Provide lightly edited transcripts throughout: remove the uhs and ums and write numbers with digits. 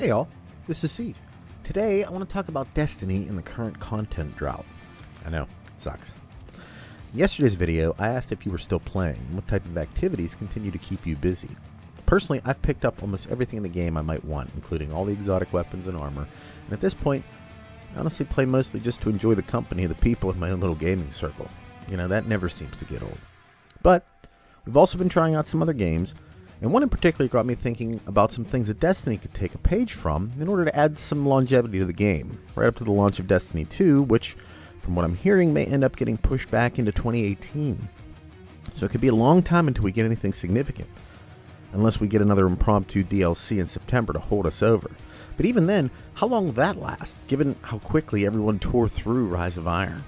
Hey y'all, this is Siege. Today I want to talk about Destiny in the current content drought. I know, it sucks. In yesterday's video, I asked if you were still playing and what type of activities continue to keep you busy. Personally, I've picked up almost everything in the game I might want, including all the exotic weapons and armor, and at this point, I honestly play mostly just to enjoy the company of the people in my own little gaming circle. You know, that never seems to get old. But we've also been trying out some other games, and one in particular got me thinking about some things that Destiny could take a page from in order to add some longevity to the game, right up to the launch of Destiny 2, which, from what I'm hearing, may end up getting pushed back into 2018. So it could be a long time until we get anything significant, unless we get another impromptu DLC in September to hold us over. But even then, how long will that last, given how quickly everyone tore through Rise of Iron?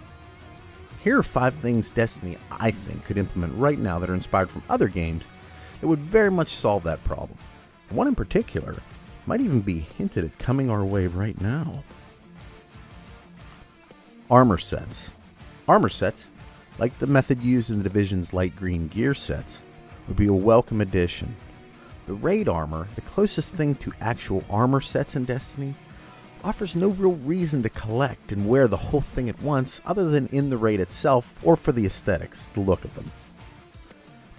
Here are 5 things Destiny, I think, could implement right now that are inspired from other games that would very much solve that problem. One in particular might even be hinted at coming our way right now. Armor sets. Armor sets, like the method used in the Division's light green gear sets, would be a welcome addition. The raid armor, the closest thing to actual armor sets in Destiny, offers no real reason to collect and wear the whole thing at once other than in the raid itself or for the aesthetics, the look of them.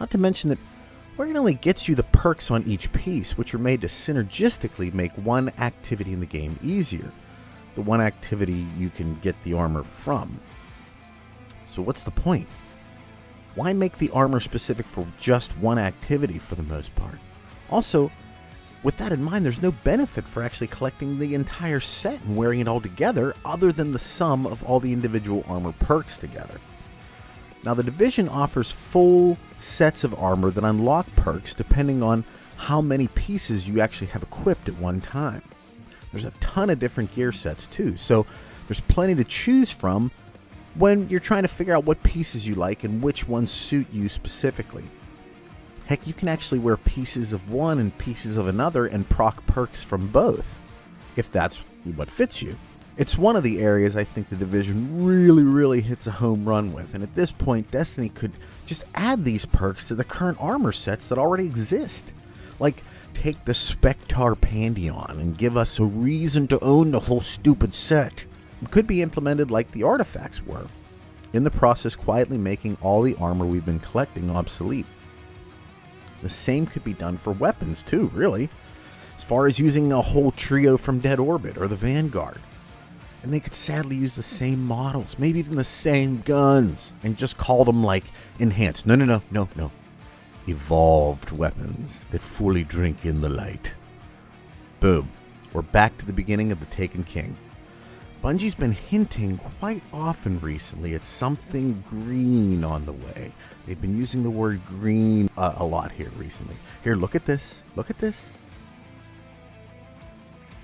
Not to mention that wearing only gets you the perks on each piece, which are made to synergistically make one activity in the game easier. The one activity you can get the armor from. So what's the point? Why make the armor specific for just one activity for the most part? Also, with that in mind, there's no benefit for actually collecting the entire set and wearing it all together other than the sum of all the individual armor perks together. Now, the Division offers full sets of armor that unlock perks depending on how many pieces you actually have equipped at one time. There's a ton of different gear sets too, so there's plenty to choose from when you're trying to figure out what pieces you like and which ones suit you specifically. Heck, you can actually wear pieces of one and pieces of another and proc perks from both, if that's what fits you. It's one of the areas I think the Division really hits a home run with, and at this point, Destiny could just add these perks to the current armor sets that already exist. Like, take the Spectre Pantheon and give us a reason to own the whole stupid set. It could be implemented like the artifacts were, in the process quietly making all the armor we've been collecting obsolete. The same could be done for weapons too, really, as far as using a whole trio from Dead Orbit or the Vanguard. And they could sadly use the same models, maybe even the same guns, and just call them like enhanced. No. Evolved weapons that fully drink in the light. Boom. We're back to the beginning of the Taken King. Bungie's been hinting quite often recently at something green on the way. They've been using the word green a lot here recently. Here, look at this. Look at this.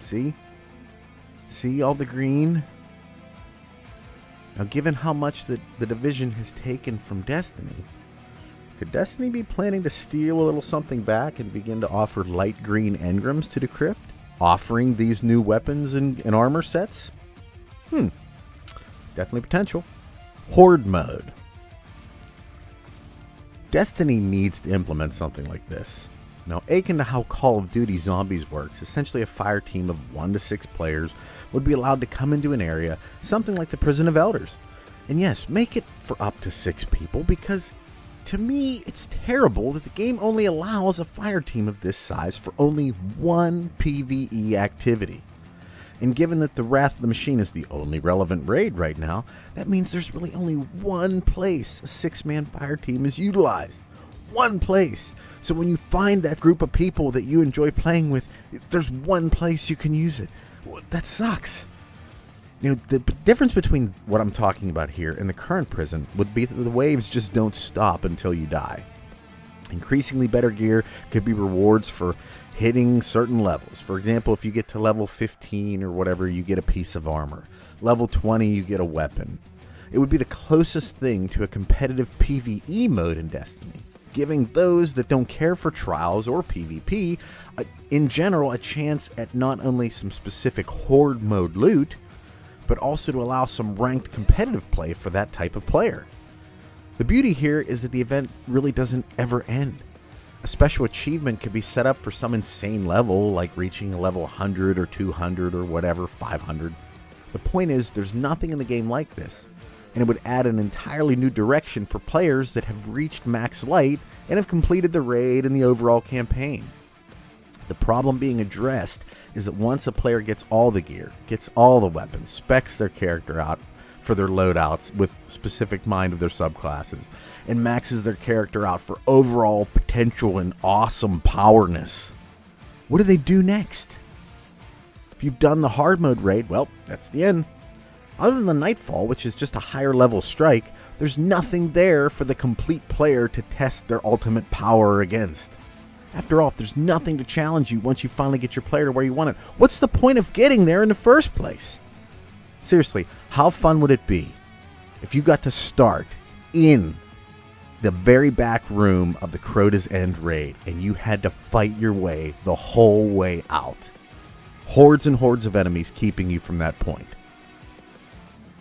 See? See all the green? Now, given how much the Division has taken from Destiny, could Destiny be planning to steal a little something back and begin to offer light green Engrams to Decrypt, offering these new weapons and armor sets? Definitely potential. Horde mode. Destiny needs to implement something like this. Now, akin to how Call of Duty Zombies works, essentially a fire team of 1 to 6 players would be allowed to come into an area, something like the Prison of Elders. And yes, make it for up to 6 people, because to me, it's terrible that the game only allows a fire team of this size for only one PvE activity. And given that the Wrath of the Machine is the only relevant raid right now, that means there's really only one place a 6-man fire team is utilized. One place. So when you find that group of people that you enjoy playing with, there's one place you can use it. That sucks. You know, the difference between what I'm talking about here and the current prison would be that the waves just don't stop until you die. Increasingly better gear could be rewards for hitting certain levels. For example, if you get to level 15 or whatever, you get a piece of armor. Level 20, you get a weapon. It would be the closest thing to a competitive PvE mode in Destiny, giving those that don't care for trials or PvP, in general, a chance at not only some specific Horde mode loot, but also to allow some ranked competitive play for that type of player. The beauty here is that the event really doesn't ever end. A special achievement could be set up for some insane level, like reaching a level 100 or 200 or whatever, 500. The point is, there's nothing in the game like this, and it would add an entirely new direction for players that have reached max light and have completed the raid and the overall campaign. The problem being addressed is that once a player gets all the gear, gets all the weapons, specs their character out for their loadouts with specific mind of their subclasses, and maxes their character out for overall potential and awesome powerness, what do they do next? If you've done the hard mode raid, well, that's the end. Other than the Nightfall, which is just a higher level strike, there's nothing there for the complete player to test their ultimate power against. After all, if there's nothing to challenge you once you finally get your player to where you want it, what's the point of getting there in the first place? Seriously, how fun would it be if you got to start in the very back room of the Crota's End raid and you had to fight your way the whole way out? Hordes and hordes of enemies keeping you from that point.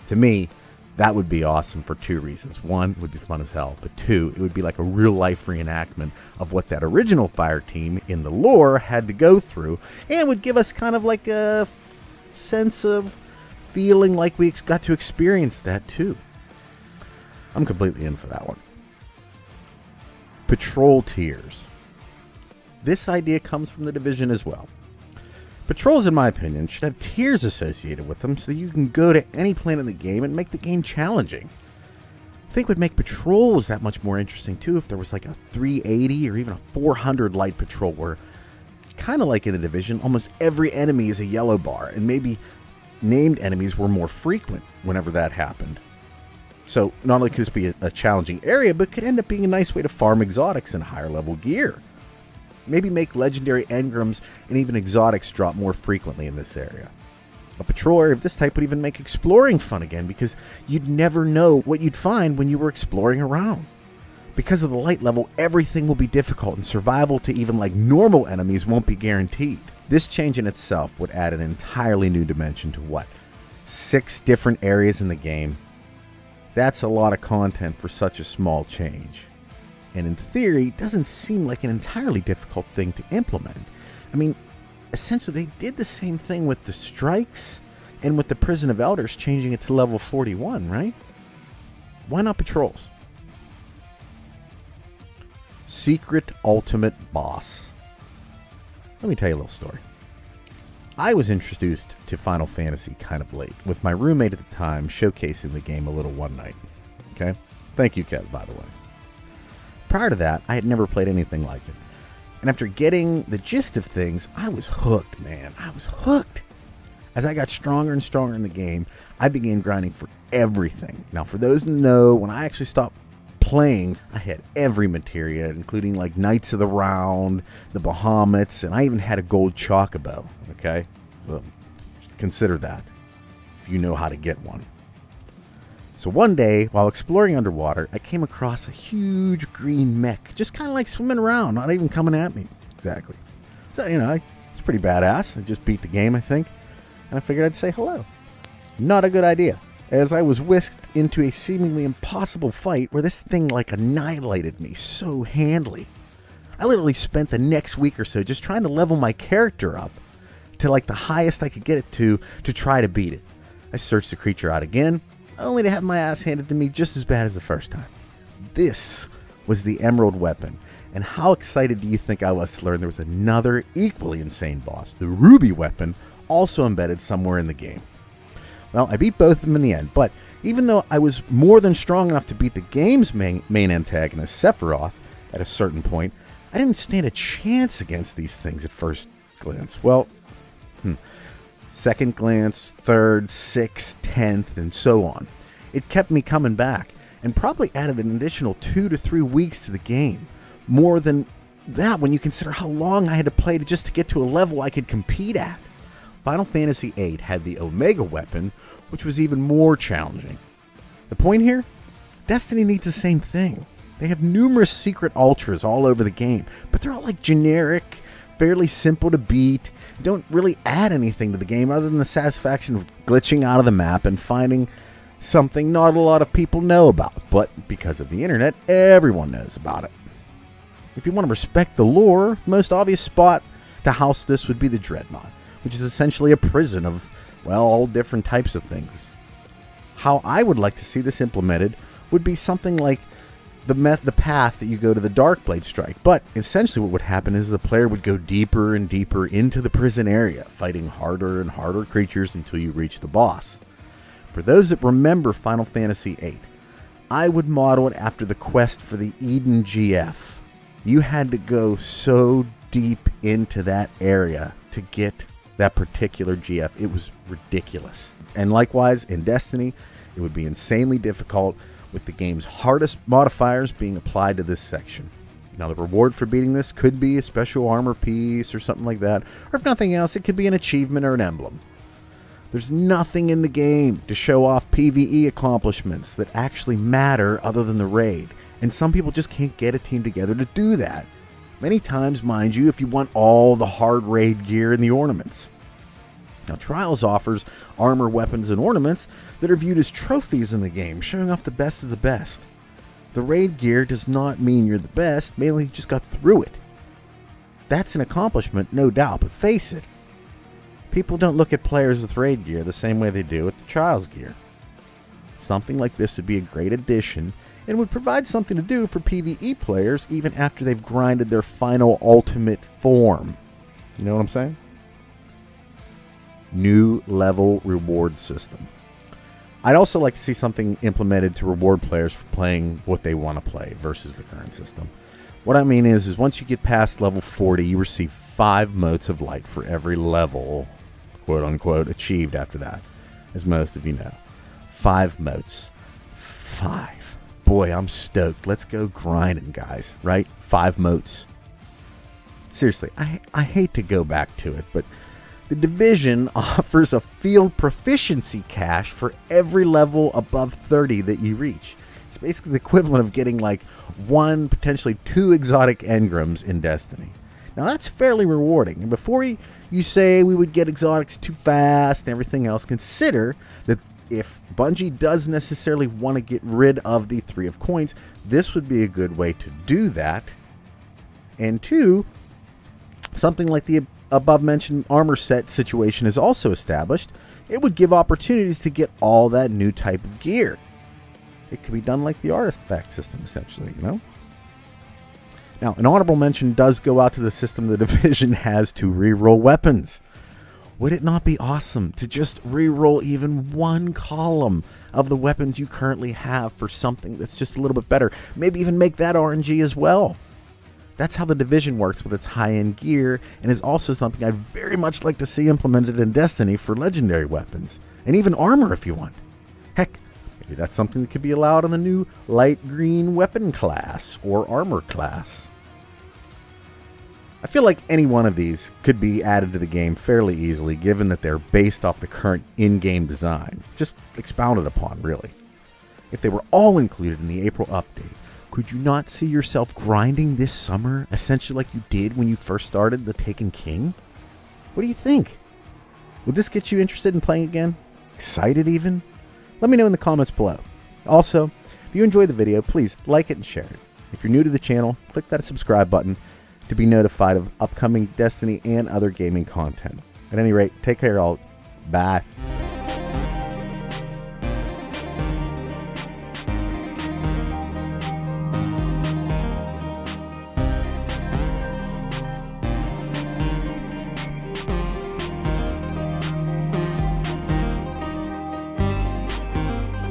To me, that would be awesome for two reasons. One, it would be fun as hell. But two, it would be like a real-life reenactment of what that original fire team in the lore had to go through, and would give us kind of like a sense of feeling like we got to experience that too. I'm completely in for that one. Patrol tiers. This idea comes from the Division as well. Patrols, in my opinion, should have tiers associated with them so that you can go to any planet in the game and make the game challenging. I think it would make patrols that much more interesting too if there was like a 380 or even a 400 light patrol where, kind of like in the Division, almost every enemy is a yellow bar, and maybe named enemies were more frequent whenever that happened. So not only could this be a challenging area, but could end up being a nice way to farm exotics and higher level gear. Maybe make legendary Engrams and even exotics drop more frequently in this area. A patrol area of this type would even make exploring fun again, because you'd never know what you'd find when you were exploring around. Because of the light level, everything will be difficult, and survival to even like normal enemies won't be guaranteed. This change in itself would add an entirely new dimension to what? 6 different areas in the game? That's a lot of content for such a small change. And in theory, it doesn't seem like an entirely difficult thing to implement. I mean, essentially they did the same thing with the strikes and with the Prison of Elders, changing it to level 41, right? Why not patrols? Secret Ultimate Boss. Let me tell you a little story. I was introduced to Final Fantasy kind of late, with my roommate at the time showcasing the game a little one night. Okay? Thank you, Kev, by the way. Prior to that, I had never played anything like it. And after getting the gist of things, I was hooked, man. I was hooked. As I got stronger and stronger in the game, I began grinding for everything. Now, for those who know, when I actually stopped playing, I had every materia, including like Knights of the Round, the Bahamut's, and I even had a gold chocobo, okay? So consider that, if you know how to get one. So one day, while exploring underwater, I came across a huge green mech, just kind of like swimming around, not even coming at me, exactly. So, you know, it's pretty badass. I just beat the game, I think, and I figured I'd say hello. Not a good idea, as I was whisked into a seemingly impossible fight where this thing like annihilated me so handily. I literally spent the next week or so just trying to level my character up to like the highest I could get it to try to beat it. I searched the creature out again, only to have my ass handed to me just as bad as the first time. This was the Emerald weapon, and how excited do you think I was to learn there was another equally insane boss, the Ruby weapon, also embedded somewhere in the game. Well, I beat both of them in the end, but even though I was more than strong enough to beat the game's main antagonist, Sephiroth, at a certain point, I didn't stand a chance against these things at first glance. Well, second glance, third, sixth, 10th, and so on. It kept me coming back, and probably added an additional 2 to 3 weeks to the game. More than that when you consider how long I had to play just to get to a level I could compete at. Final Fantasy VIII had the Omega weapon, which was even more challenging. The point here? Destiny needs the same thing. They have numerous secret ultras all over the game, but they're all like generic, fairly simple to beat, don't really add anything to the game other than the satisfaction of glitching out of the map and finding something not a lot of people know about, but because of the internet, everyone knows about it. If you want to respect the lore, the most obvious spot to house this would be the Dreadnought, which is essentially a prison of, well, all different types of things. How I would like to see this implemented would be something like the path that you go to the Darkblade Strike. But essentially what would happen is the player would go deeper and deeper into the prison area, fighting harder and harder creatures until you reach the boss. For those that remember Final Fantasy VIII, I would model it after the quest for the Eden GF. You had to go so deep into that area to get that particular GF. It was ridiculous. And likewise, in Destiny, it would be insanely difficult, with the game's hardest modifiers being applied to this section. Now, the reward for beating this could be a special armor piece or something like that, or if nothing else, it could be an achievement or an emblem. There's nothing in the game to show off PvE accomplishments that actually matter other than the raid, and some people just can't get a team together to do that. Many times, mind you, if you want all the hard raid gear and the ornaments. Now, Trials offers armor, weapons, and ornaments that are viewed as trophies in the game, showing off the best of the best. The raid gear does not mean you're the best, mainly you just got through it. That's an accomplishment, no doubt, but face it, people don't look at players with raid gear the same way they do with the Trials gear. Something like this would be a great addition and would provide something to do for PvE players even after they've grinded their final ultimate form. You know what I'm saying? New level reward system. I'd also like to see something implemented to reward players for playing what they want to play versus the current system. What I mean is once you get past level 40, you receive 5 motes of light for every level, quote unquote, achieved after that, as most of you know. 5 motes. 5. Boy, I'm stoked. Let's go grinding, guys, right? 5 motes. Seriously, I hate to go back to it, but the Division offers a field proficiency cache for every level above 30 that you reach. It's basically the equivalent of getting like 1, potentially 2 exotic Engrams in Destiny. Now that's fairly rewarding. And before you say we would get exotics too fast and everything else, consider that if Bungie does necessarily want to get rid of the 3 of coins, this would be a good way to do that. And 2, something like the above mentioned armor set situation is also established. It would give opportunities to get all that new type of gear. It could be done like the artifact system, essentially, you know? Now, an honorable mention does go out to the system the Division has to reroll weapons. Would it not be awesome to just reroll even 1 column of the weapons you currently have for something that's just a little bit better? Maybe even make that RNG as well. That's how the Division works with its high-end gear, and is also something I'd very much like to see implemented in Destiny for legendary weapons, and even armor if you want. Heck, maybe that's something that could be allowed on the new light green weapon class or armor class. I feel like any one of these could be added to the game fairly easily, given that they're based off the current in-game design, just expounded upon, really. If they were all included in the April update, could you not see yourself grinding this summer, essentially like you did when you first started The Taken King? What do you think? Would this get you interested in playing again? Excited even? Let me know in the comments below. Also, if you enjoyed the video, please like it and share it. If you're new to the channel, click that subscribe button to be notified of upcoming Destiny and other gaming content. At any rate, take care all. Bye.